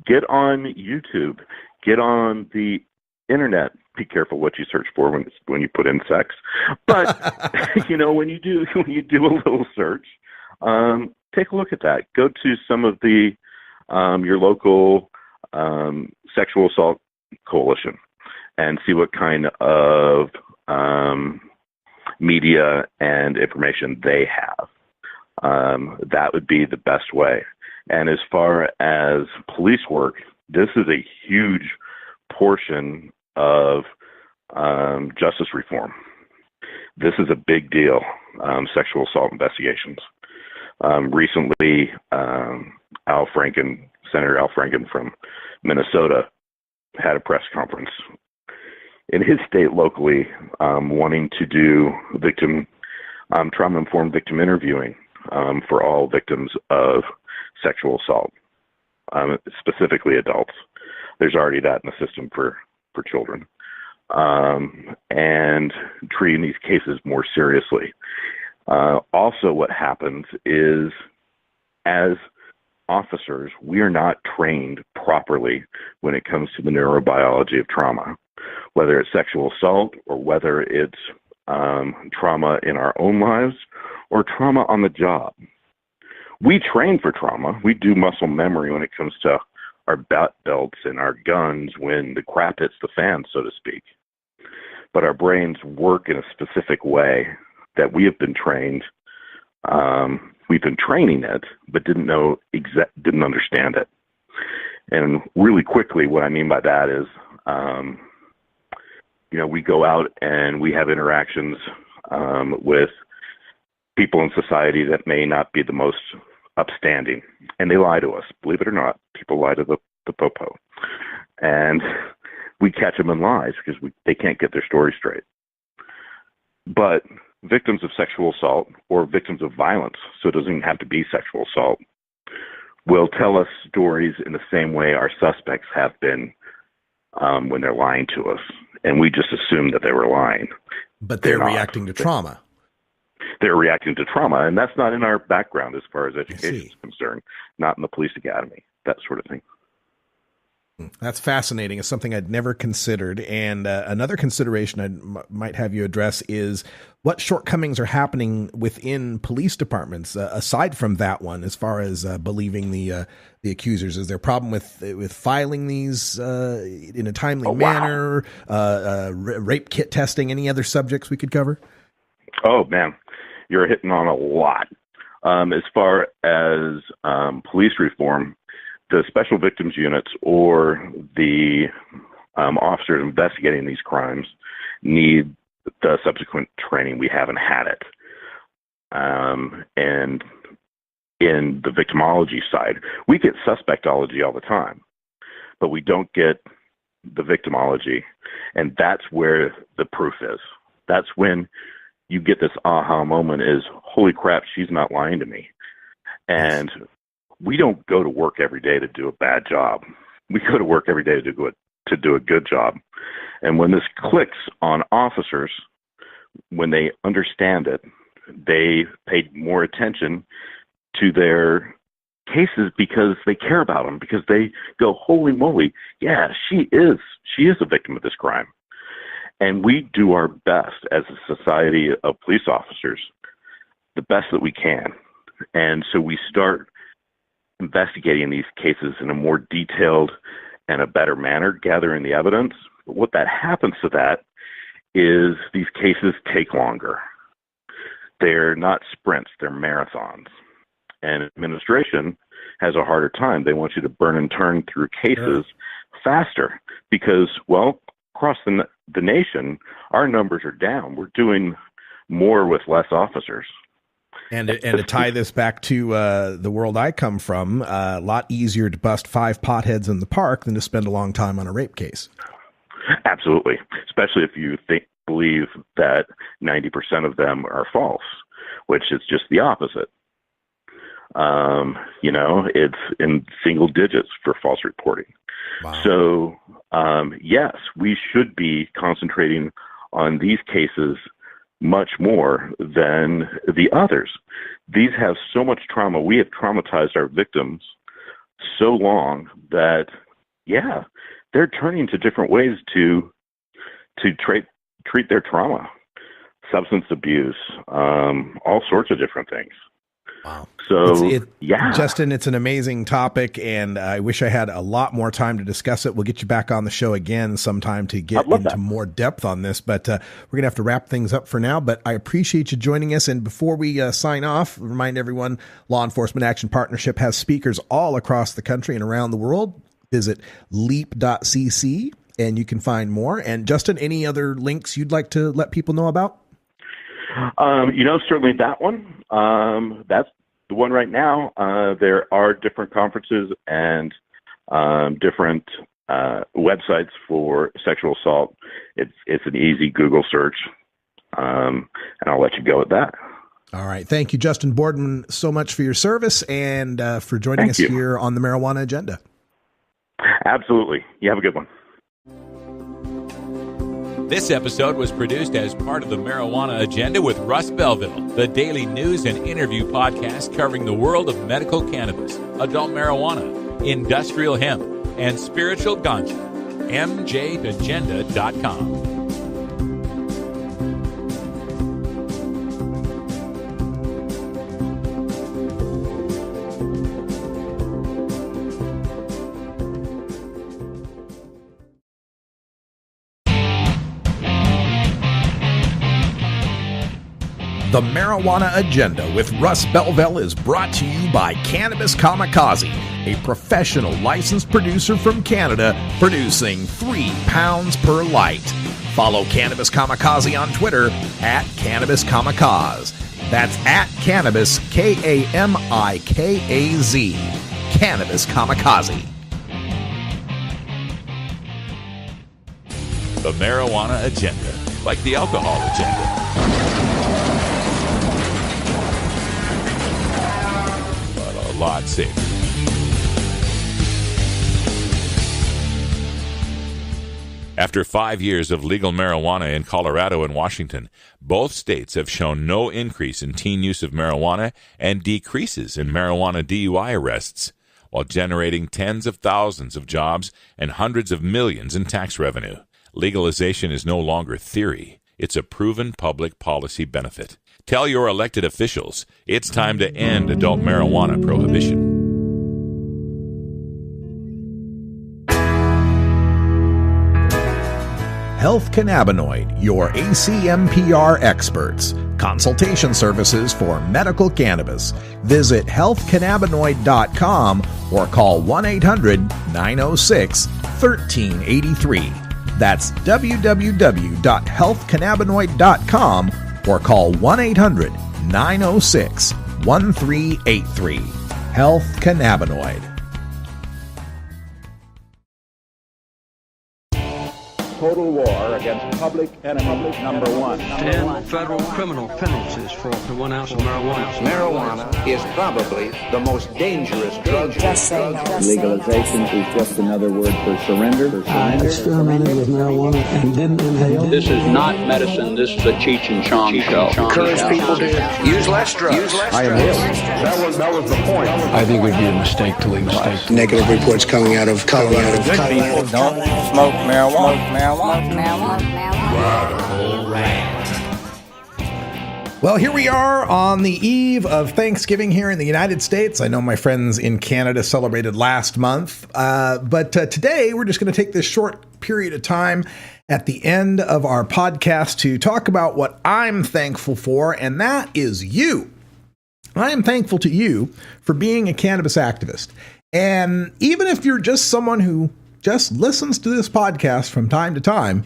Get on YouTube. Get on the internet. Be careful what you search for when you put in sex. But when you do a little search, take a look at that. Go to some of the your local sexual assault coalition and see what kind of media and information they have. That would be the best way. And as far as police work, this is a huge portion of justice reform. This is a big deal, sexual assault investigations. Recently, Senator Al Franken from Minnesota had a press conference in his state locally, wanting to do trauma-informed victim interviewing for all victims of sexual assault, specifically adults. There's already that in the system for children, and treating these cases more seriously. Also, what happens is, as officers, we are not trained properly when it comes to the neurobiology of trauma, whether it's sexual assault or whether it's trauma in our own lives or trauma on the job. We train for trauma. We do muscle memory when it comes to our belts and our guns when the crap hits the fan, so to speak. But our brains work in a specific way that we have been trained. We've been training it, but didn't understand it. And really quickly, what I mean by that is, we go out and we have interactions with people in society that may not be the most upstanding, and they lie to us. Believe it or not, people lie to the popo, and we catch them in lies because they can't get their story straight. But victims of sexual assault or victims of violence, so it doesn't even have to be sexual assault, will tell us stories in the same way our suspects have been when they're lying to us, and we just assume that they were lying. But they're reacting to trauma. they're reacting to trauma, and that's not in our background as far as education is concerned, not in the police academy, that sort of thing. That's fascinating. It's something I'd never considered. And another consideration I might have you address is what shortcomings are happening within police departments, aside from that one, as far as believing the accusers. Is there a problem with filing these in a timely manner, rape kit testing, any other subjects we could cover? Oh, man, you're hitting on a lot. As far as police reform, the special victims units or the officers investigating these crimes need the subsequent training. We haven't had it. And in the victimology side, we get suspectology all the time, but we don't get the victimology. And that's where the proof is. That's when you get this aha moment is, holy crap, she's not lying to me. And we don't go to work every day to do a bad job. We go to work every day to do a good job. And when this clicks on officers, when they understand it, they pay more attention to their cases because they care about them, because they go, holy moly, yeah, she is a victim of this crime. And we do our best as a society of police officers, the best that we can. And so we start investigating these cases in a more detailed and a better manner, gathering the evidence. But what that happens to that is these cases take longer. They're not sprints, they're marathons. And administration has a harder time. They want you to burn and turn through cases faster because, well, across the nation, our numbers are down. We're doing more with less officers. And to tie this back to the world I come from, a lot easier to bust 5 potheads in the park than to spend a long time on a rape case. Absolutely, especially if you believe that 90% of them are false, which is just the opposite. It's in single digits for false reporting. Wow. So, yes, we should be concentrating on these cases much more than the others. These have so much trauma. We have traumatized our victims so long that, yeah, they're turning to different ways to treat their trauma, substance abuse, all sorts of different things. Wow. So, yeah. Justin, it's an amazing topic, and I wish I had a lot more time to discuss it. We'll get you back on the show again sometime to get into more depth on this, but we're going to have to wrap things up for now. But I appreciate you joining us. And before we sign off, remind everyone, Law Enforcement Action Partnership has speakers all across the country and around the world. Visit leap.cc, and you can find more. And Justin, any other links you'd like to let people know about? Certainly that one. That's the one right now. There are different conferences and different websites for sexual assault. It's an easy Google search, and I'll let you go with that. All right. Thank you, Justin Boardman, so much for your service and for joining us here on the Marijuana Agenda. Absolutely. You have a good one. This episode was produced as part of the Marijuana Agenda with Russ Belville, the daily news and interview podcast covering the world of medical cannabis, adult marijuana, industrial hemp, and spiritual ganja. MJAgenda.com. The Marijuana Agenda with Russ Belville is brought to you by Cannabis Kamikaze, a professional licensed producer from Canada producing 3 pounds per light. Follow Cannabis Kamikaze on Twitter at Cannabis Kamikaze. That's at Cannabis, Kamikaze. Cannabis Kamikaze. The Marijuana Agenda, like the alcohol agenda. A lot safer. After 5 years of legal marijuana in Colorado and Washington, both states have shown no increase in teen use of marijuana and decreases in marijuana DUI arrests, while generating tens of thousands of jobs and hundreds of millions in tax revenue. Legalization is no longer theory. It's a proven public policy benefit. Tell your elected officials it's time to end adult marijuana prohibition. Health Cannabinoid, your ACMPR experts. Consultation services for medical cannabis. Visit healthcannabinoid.com or call 1-800-906-1383. That's www.healthcannabinoid.com or call 1-800-906-1383. Health Cannabinoid. Total war against public enemy number one. 10 federal criminal penalties for 1 ounce of marijuana. Marijuana is probably the most dangerous drug. Legalization is just another word for surrender. I experimented with marijuana and didn't inhale. This is not medicine. This is a Cheech and Chong show. Encourage people to use less drugs. I inhaled. That was the point. I think it would be a mistake to legalize. Negative reports coming out of Colorado. People don't smoke marijuana. Radical Rant. Well, here we are on the eve of Thanksgiving here in the United States. I know my friends in Canada celebrated last month, but today we're just going to take this short period of time at the end of our podcast to talk about what I'm thankful for, and that is you. I am thankful to you for being a cannabis activist. And even if you're just someone who just listens to this podcast from time to time,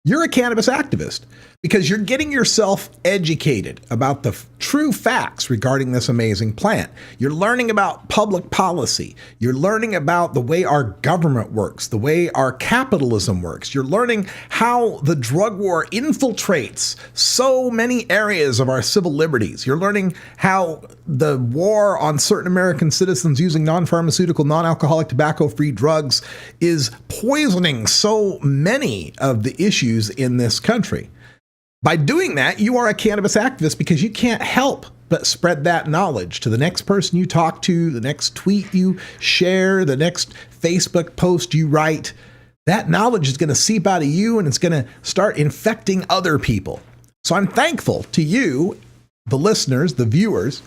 you're a cannabis activist because you're getting yourself educated about the true facts regarding this amazing plant. You're learning about public policy. You're learning about the way our government works, the way our capitalism works. You're learning how the drug war infiltrates so many areas of our civil liberties. You're learning how the war on certain American citizens using non-pharmaceutical, non-alcoholic, tobacco-free drugs is poisoning so many of the issues in this country. By doing that, you are a cannabis activist because you can't help but spread that knowledge to the next person you talk to, the next tweet you share, the next Facebook post you write. That knowledge is going to seep out of you and it's going to start infecting other people. So I'm thankful to you, the listeners, the viewers,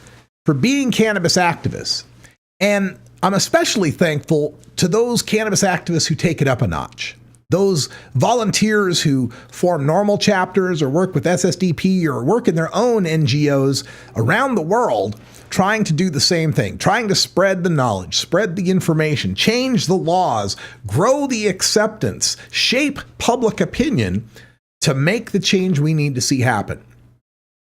for being cannabis activists. And I'm especially thankful to those cannabis activists who take it up a notch. Those volunteers who form normal chapters or work with SSDP or work in their own NGOs around the world trying to do the same thing, trying to spread the knowledge, spread the information, change the laws, grow the acceptance, shape public opinion to make the change we need to see happen.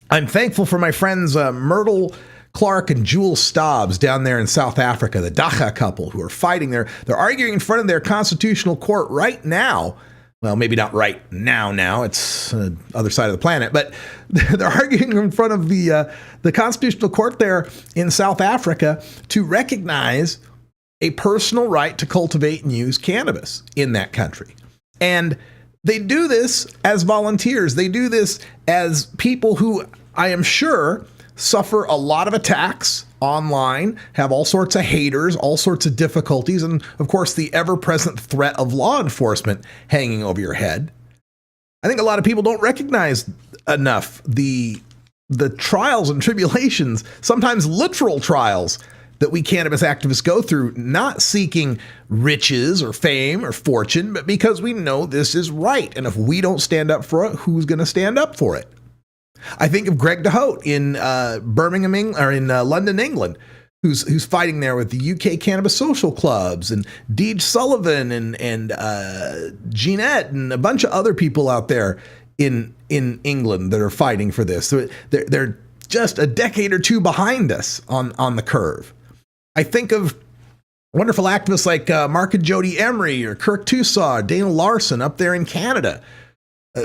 I'm thankful for my friends Myrtle Clark and Jules Stobbs down there in South Africa, the Dacha couple who are fighting there. They're arguing in front of their constitutional court right now. Well, maybe not right now. It's the other side of the planet. But they're arguing in front of the constitutional court there in South Africa to recognize a personal right to cultivate and use cannabis in that country. And they do this as volunteers. They do this as people who I am sure suffer a lot of attacks online, have all sorts of haters, all sorts of difficulties, and of course the ever-present threat of law enforcement hanging over your head. I think a lot of people don't recognize enough the trials and tribulations, sometimes literal trials, that we cannabis activists go through, not seeking riches or fame or fortune, but because we know this is right. And if we don't stand up for it, who's going to stand up for it? I think of Greg DeHote in London, England, who's fighting there with the UK Cannabis Social Clubs, and Deej Sullivan and Jeanette and a bunch of other people out there in England that are fighting for this. So they're just a decade or two behind us on the curve. I think of wonderful activists like Mark and Jody Emery or Kirk Tusaw, Dana Larson up there in Canada,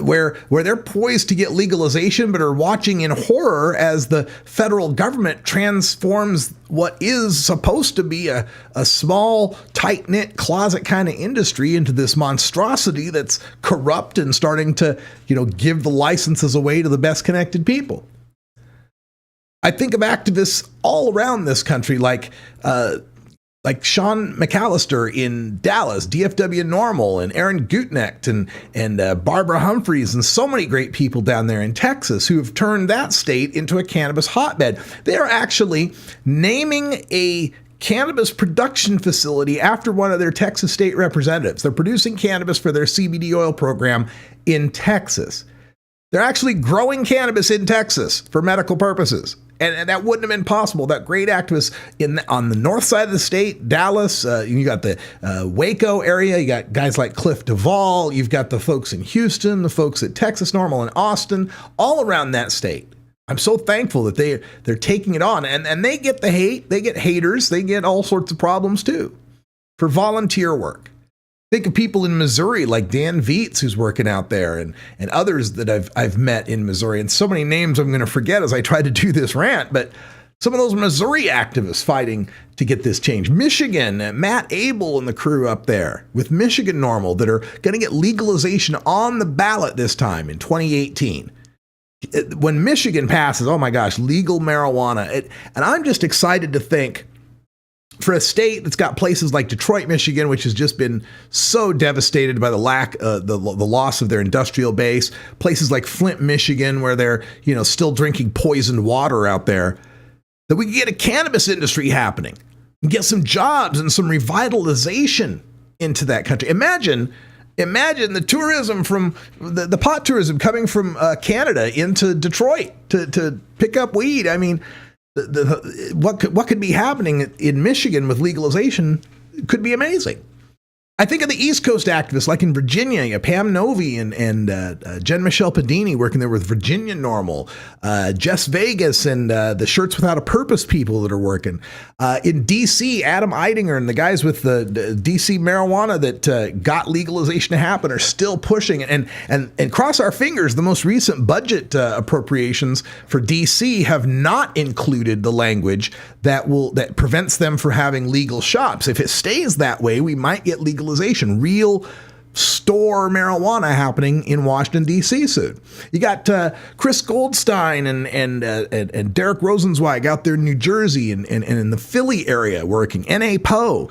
where they're poised to get legalization, but are watching in horror as the federal government transforms what is supposed to be a small, tight-knit closet kind of industry into this monstrosity that's corrupt and starting to, give the licenses away to the best connected people. I think of activists all around this country, like Sean McAllister in Dallas, DFW Normal, and Aaron Gutknecht, and Barbara Humphreys, and so many great people down there in Texas who have turned that state into a cannabis hotbed. They are actually naming a cannabis production facility after one of their Texas state representatives. They're producing cannabis for their CBD oil program in Texas. They're actually growing cannabis in Texas for medical purposes. And that wouldn't have been possible. That great activists on the north side of the state, Dallas, you got the Waco area, you got guys like Cliff Duvall, you've got the folks in Houston, the folks at Texas Normal in Austin, all around that state. I'm so thankful that they're taking it on. And they get the hate, they get haters, they get all sorts of problems too for volunteer work. Think of people in Missouri like Dan Vietz, who's working out there, and others that I've met in Missouri. And so many names I'm going to forget as I try to do this rant, but some of those Missouri activists fighting to get this change. Michigan, Matt Abel and the crew up there with Michigan Normal that are going to get legalization on the ballot this time in 2018. When Michigan passes, oh my gosh, legal marijuana. And I'm just excited to think, for a state that's got places like Detroit, Michigan, which has just been so devastated by the loss of their industrial base, places like Flint, Michigan, where they're, still drinking poisoned water out there, that we can get a cannabis industry happening and get some jobs and some revitalization into that country. Imagine the tourism from the pot tourism coming from Canada into Detroit to pick up weed. I mean, what could be happening in Michigan with legalization could be amazing. I think of the East Coast activists, like in Virginia, Pam Novi and Jen Michelle Padini working there with Virginia Normal, Jess Vegas and the Shirts Without a Purpose people that are working. In D.C., Adam Eidinger and the guys with the D.C. marijuana that got legalization to happen are still pushing. And cross our fingers, the most recent budget appropriations for D.C. have not included the language that prevents them from having legal shops. If it stays that way, we might get legalization, real store marijuana happening in Washington, D.C. soon. You got Chris Goldstein and Derek Rosenzweig out there in New Jersey and in the Philly area working. N.A. Poe.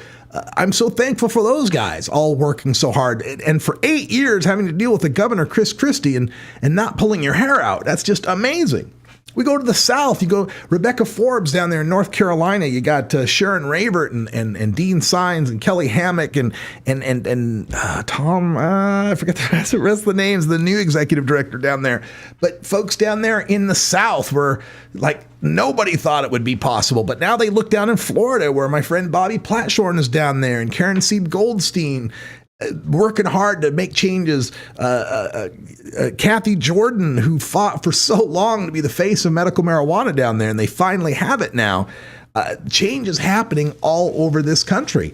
I'm so thankful for those guys all working so hard. And for 8 years having to deal with the governor, Chris Christie, and not pulling your hair out. That's just amazing. We go to the South. You go Rebecca Forbes down there in North Carolina. You got Sharon Ravert and Dean Sines and Kelly Hammock and Tom. I forget the rest of the names. The new executive director down there. But folks down there in the South were like nobody thought it would be possible. But now they look down in Florida, where my friend Bobby Platshorn is down there, and Karen Sieb Goldstein. Working hard to make changes. Kathy Jordan, who fought for so long to be the face of medical marijuana down there, and they finally have it now. Change is happening all over this country.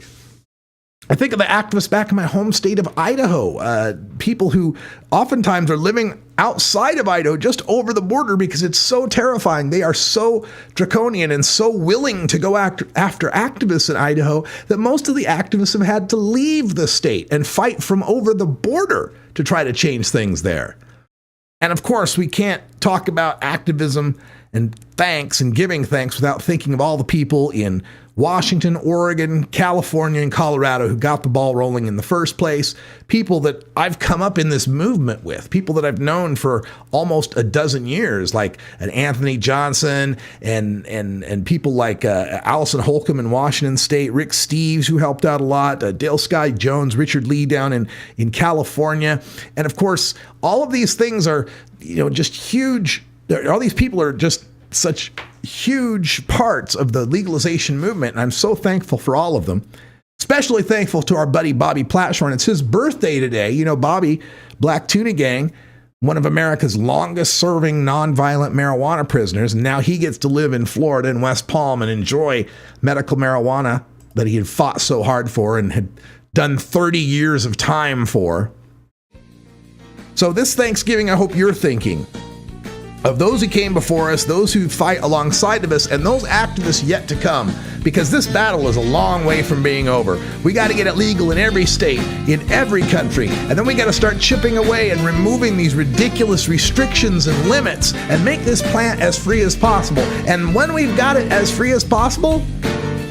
I think of the activists back in my home state of Idaho, people who oftentimes are living outside of Idaho, just over the border, because it's so terrifying. They are so draconian and so willing to go after activists in Idaho that most of the activists have had to leave the state and fight from over the border to try to change things there. And of course, we can't talk about activism and thanks and giving thanks without thinking of all the people in Washington, Oregon, California, and Colorado who got the ball rolling in the first place. People that I've come up in this movement with, people that I've known for almost a dozen years, like an Anthony Johnson and people like Allison Holcomb in Washington State, Rick Steves, who helped out a lot, Dale Sky Jones, Richard Lee down in California. And of course, all of these things are, just huge. All these people are just such huge parts of the legalization movement, and I'm so thankful for all of them. Especially thankful to our buddy Bobby Platshorn. It's his birthday today. Bobby, Black Tuna Gang, one of America's longest serving nonviolent marijuana prisoners, and now he gets to live in Florida in West Palm and enjoy medical marijuana that he had fought so hard for and had done 30 years of time for. So this Thanksgiving, I hope you're thinking of those who came before us, those who fight alongside of us, and those activists yet to come, because this battle is a long way from being over. We got to get it legal in every state, in every country, and then we got to start chipping away and removing these ridiculous restrictions and limits and make this plant as free as possible. And when we've got it as free as possible,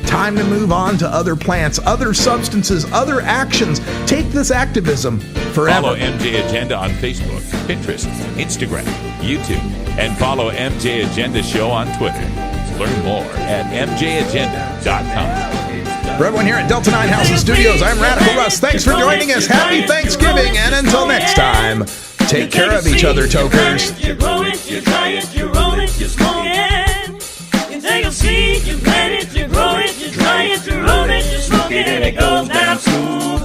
time to move on to other plants, other substances, other actions. Take this activism forever. Follow MJ Agenda on Facebook, Pinterest, Instagram, YouTube, and follow MJ Agenda Show on Twitter. Learn more at mjagenda.com. For everyone here at Delta 9 House and Studios, I'm Radical Russ. Thanks for joining us. Happy Thanksgiving. And until next time, take care of each other, tokers. You grow it, you try it, you roll it, you smoke it. You take a seed, you plant it, you grow it, you try it, you roll it, you smoke it, and it goes down smooth.